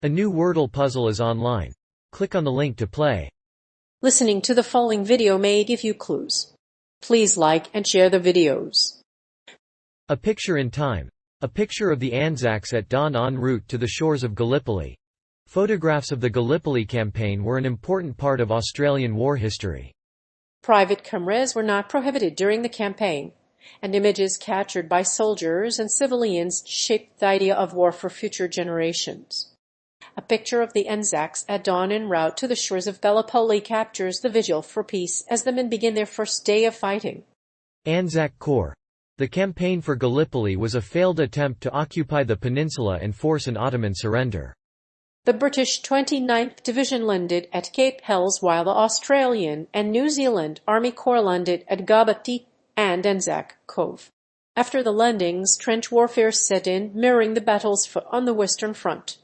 A new Wordle puzzle is online. Click on the link to play. Listening to the following video may give you clues. Please like and share the videos. A picture in time. A picture of the Anzacs at dawn en route to the shores of Gallipoli. Photographs of the Gallipoli campaign were an important part of Australian war history. Private cameras were not prohibited during the campaign, and images captured by soldiers and civilians shaped the idea of war for future generations. A picture of the Anzacs at dawn en route to the shores of Gallipoli captures the vigil for peace as the men begin their first day of fighting. ANZAC Corps. The campaign for Gallipoli was a failed attempt to occupy the peninsula and force an Ottoman surrender. The British 29th Division landed at Cape Helles while the Australian and New Zealand Army Corps landed at Gallipoli and Anzac Cove. After the landings, trench warfare set in, mirroring the battles on the Western Front.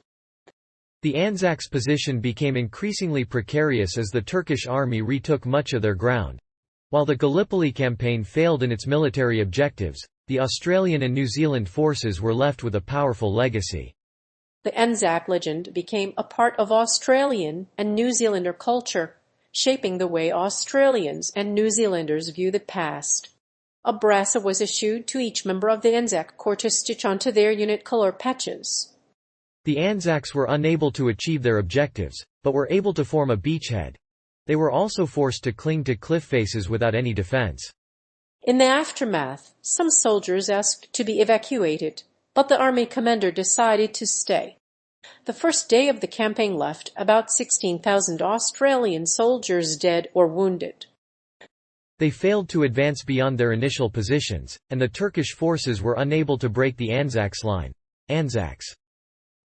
The Anzacs' position became increasingly precarious as the Turkish army retook much of their ground. While the Gallipoli campaign failed in its military objectives, the Australian and New Zealand forces were left with a powerful legacy. The Anzac legend became a part of Australian and New Zealander culture, shaping the way Australians and New Zealanders view the past. A brassa was issued to each member of the Anzac Corps to stitch onto their unit color patches. The Anzacs were unable to achieve their objectives, but were able to form a beachhead. They were also forced to cling to cliff faces without any defense. In the aftermath, some soldiers asked to be evacuated, but the army commander decided to stay. The first day of the campaign left about 16,000 Australian soldiers dead or wounded. They failed to advance beyond their initial positions, and the Turkish forces were unable to break the Anzacs line. Anzacs.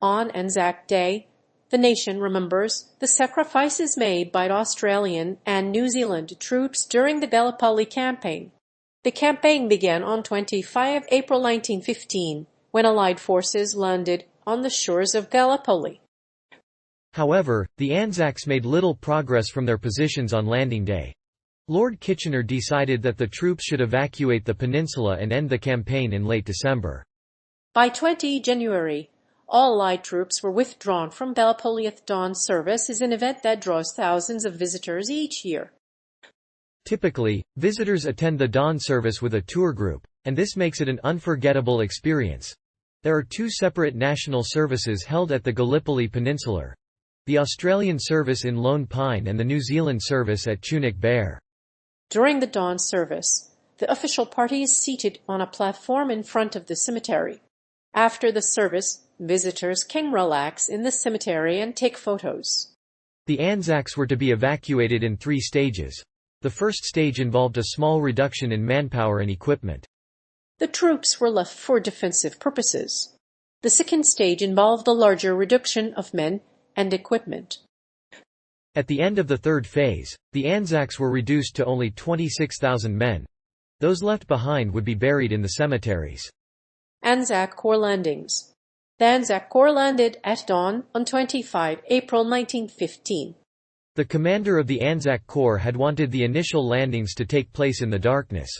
On Anzac Day, the nation remembers the sacrifices made by Australian and New Zealand troops during the Gallipoli campaign. The campaign began on 25 April 1915, when Allied forces landed on the shores of Gallipoli. However, the Anzacs made little progress from their positions on landing day. Lord Kitchener decided that the troops should evacuate the peninsula and end the campaign in late December. By 20 January, all Allied troops were withdrawn from Gallipoli. At dawn service is an event that draws thousands of visitors each year. Typically, visitors attend the dawn service with a tour group, and this makes it an unforgettable experience. There are two separate national services held at the Gallipoli Peninsula: the Australian service in Lone Pine and the New Zealand service at Chinook Bear. During the dawn service, the official party is seated on a platform in front of the cemetery. After the service, visitors can relax in the cemetery and take photos. The Anzacs were to be evacuated in 3 stages. The first stage involved a small reduction in manpower and equipment. The troops were left for defensive purposes. The second stage involved a larger reduction of men and equipment. At the end of the third phase, the Anzacs were reduced to only 26,000 men. Those left behind would be buried in the cemeteries. Anzac Corps landings. The Anzac Corps landed at dawn on 25 April 1915. The commander of the Anzac Corps had wanted the initial landings to take place in the darkness.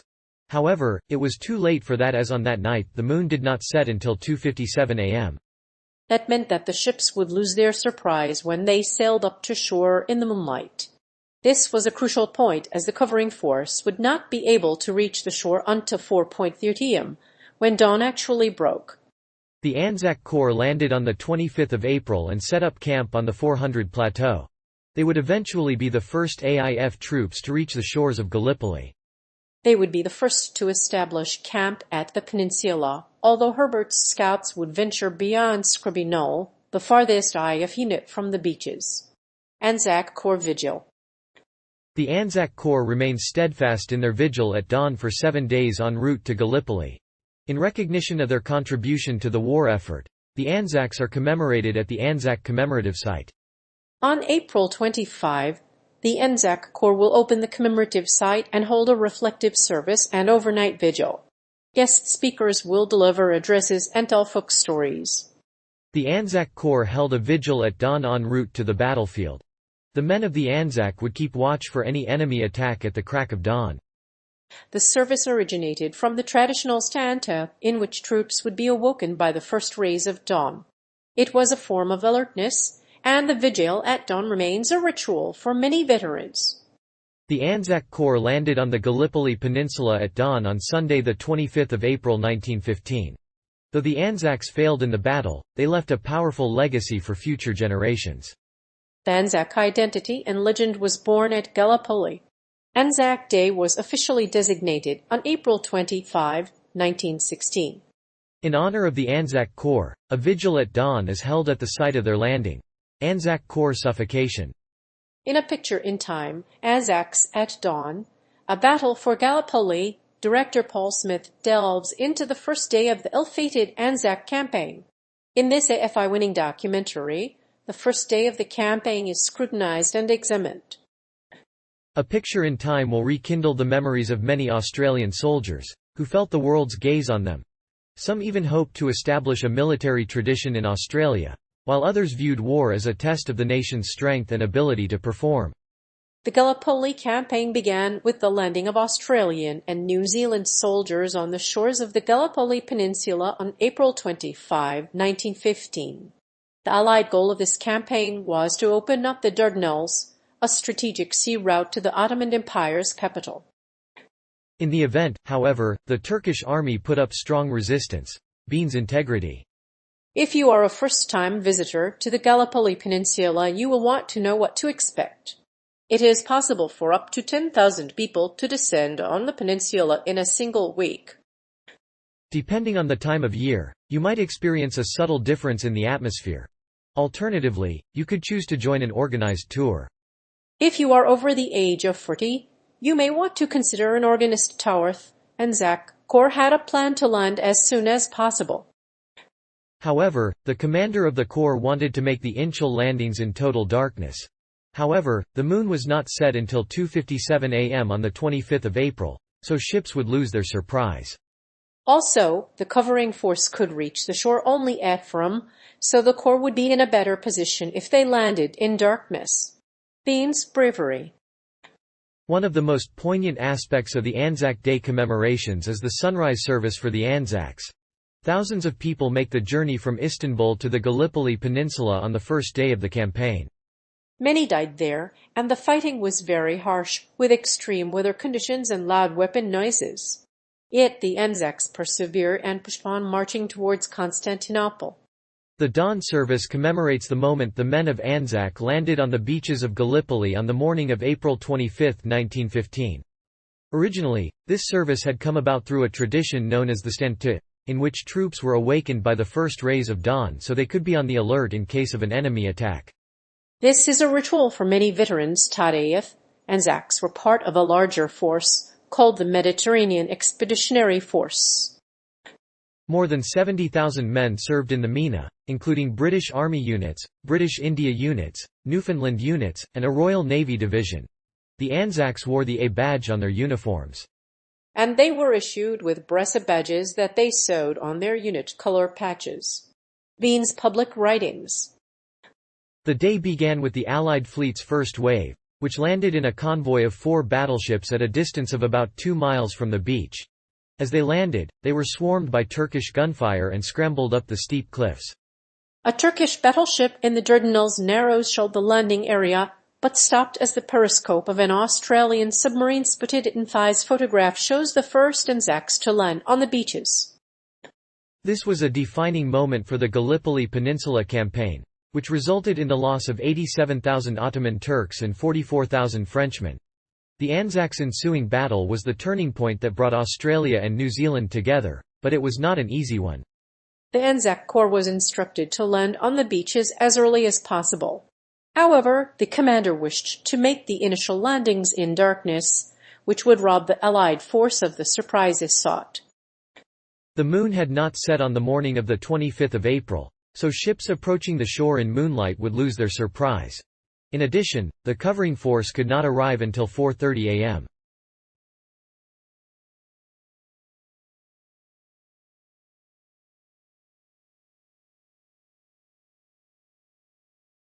However, it was too late for that, as on that night the moon did not set until 2:57 a.m. That meant that the ships would lose their surprise when they sailed up to shore in the moonlight. This was a crucial point, as the covering force would not be able to reach the shore until 4:30 am, when dawn actually broke. The Anzac Corps landed on the 25th of April and set up camp on the 400 plateau. They would eventually be the first AIF troops to reach the shores of Gallipoli. They would be the first to establish camp at the peninsula, although Herbert's scouts would venture beyond Scrubby Knoll, the farthest AIF unit from the beaches. Anzac Corps Vigil. The Anzac Corps remained steadfast in their vigil at dawn for 7 days en route to Gallipoli. In recognition of their contribution to the war effort, the Anzacs are commemorated at the Anzac Commemorative Site. On April 25, the Anzac Corps will open the commemorative site and hold a reflective service and overnight vigil. Guest speakers will deliver addresses and tell folk stories. The Anzac Corps held a vigil at dawn en route to the battlefield. The men of the Anzac would keep watch for any enemy attack at the crack of dawn. The service originated from the traditional stanza in which troops would be awoken by the first rays of dawn. It was a form of alertness, and the vigil at dawn remains a ritual for many veterans. The ANZAC Corps landed on the Gallipoli Peninsula at dawn on Sunday 25 April 1915. Though the Anzacs failed in the battle, they left a powerful legacy for future generations. The Anzac identity and legend was born at Gallipoli. Anzac Day was officially designated on April 25, 1916. In honor of the Anzac Corps, a vigil at dawn is held at the site of their landing. Anzac Corps suffocation. In A Picture in Time, Anzacs at Dawn, A Battle for Gallipoli, director Paul Smith delves into the first day of the ill-fated Anzac campaign. In this AFI-winning documentary, the first day of the campaign is scrutinized and examined. A Picture in Time will rekindle the memories of many Australian soldiers, who felt the world's gaze on them. Some even hoped to establish a military tradition in Australia, while others viewed war as a test of the nation's strength and ability to perform. The Gallipoli campaign began with the landing of Australian and New Zealand soldiers on the shores of the Gallipoli Peninsula on April 25, 1915. The Allied goal of this campaign was to open up the Dardanelles, a strategic sea route to the Ottoman Empire's capital. In the event, however, the Turkish army put up strong resistance. Bean's integrity. If you are a first-time visitor to the Gallipoli Peninsula, you will want to know what to expect. It is possible for up to 10,000 people to descend on the peninsula in a single week. Depending on the time of year, you might experience a subtle difference in the atmosphere. Alternatively, you could choose to join an organized tour. If you are over the age of 40, you may want to consider an organist tour. ANZAC Corps had a plan to land as soon as possible. However, the commander of the Corps wanted to make the initial landings in total darkness. However, the moon was not set until 2:57 a.m. on 25 April, so ships would lose their surprise. Also, the covering force could reach the shore only at from, so the Corps would be in a better position if they landed in darkness. Bean's bravery. One of the most poignant aspects of the Anzac Day commemorations is the sunrise service for the Anzacs. Thousands of people make the journey from Istanbul to the Gallipoli Peninsula on the first day of the campaign. Many died there, and the fighting was very harsh, with extreme weather conditions and loud weapon noises. Yet the Anzacs persevere and push on, marching towards Constantinople. The dawn service commemorates the moment the men of Anzac landed on the beaches of Gallipoli on the morning of April 25, 1915. Originally, this service had come about through a tradition known as the Stand-to, in which troops were awakened by the first rays of dawn so they could be on the alert in case of an enemy attack. This is a ritual for many veterans. Tadayef, Anzacs were part of a larger force called the Mediterranean Expeditionary Force. More than 70,000 men served in the MENA, including British Army units, British India units, Newfoundland units, and a Royal Navy division. The Anzacs wore the A badge on their uniforms. And they were issued with Bressa badges that they sewed on their unit color patches. Bean's public writings. The day began with the Allied fleet's first wave, which landed in a convoy of 4 battleships at a distance of about 2 miles from the beach. As they landed, they were swarmed by Turkish gunfire and scrambled up the steep cliffs. A Turkish battleship in the Dardanelles narrows showed the landing area, but stopped as the periscope of an Australian submarine spotted it. In Thai's photograph shows the first Anzacs to land on the beaches. This was a defining moment for the Gallipoli Peninsula campaign, which resulted in the loss of 87,000 Ottoman Turks and 44,000 Frenchmen. The Anzacs' ensuing battle was the turning point that brought Australia and New Zealand together, but it was not an easy one. The Anzac Corps was instructed to land on the beaches as early as possible. However, the commander wished to make the initial landings in darkness, which would rob the Allied force of the surprises sought. The moon had not set on the morning of the 25th of April, so ships approaching the shore in moonlight would lose their surprise. In addition, the covering force could not arrive until 4:30 a.m.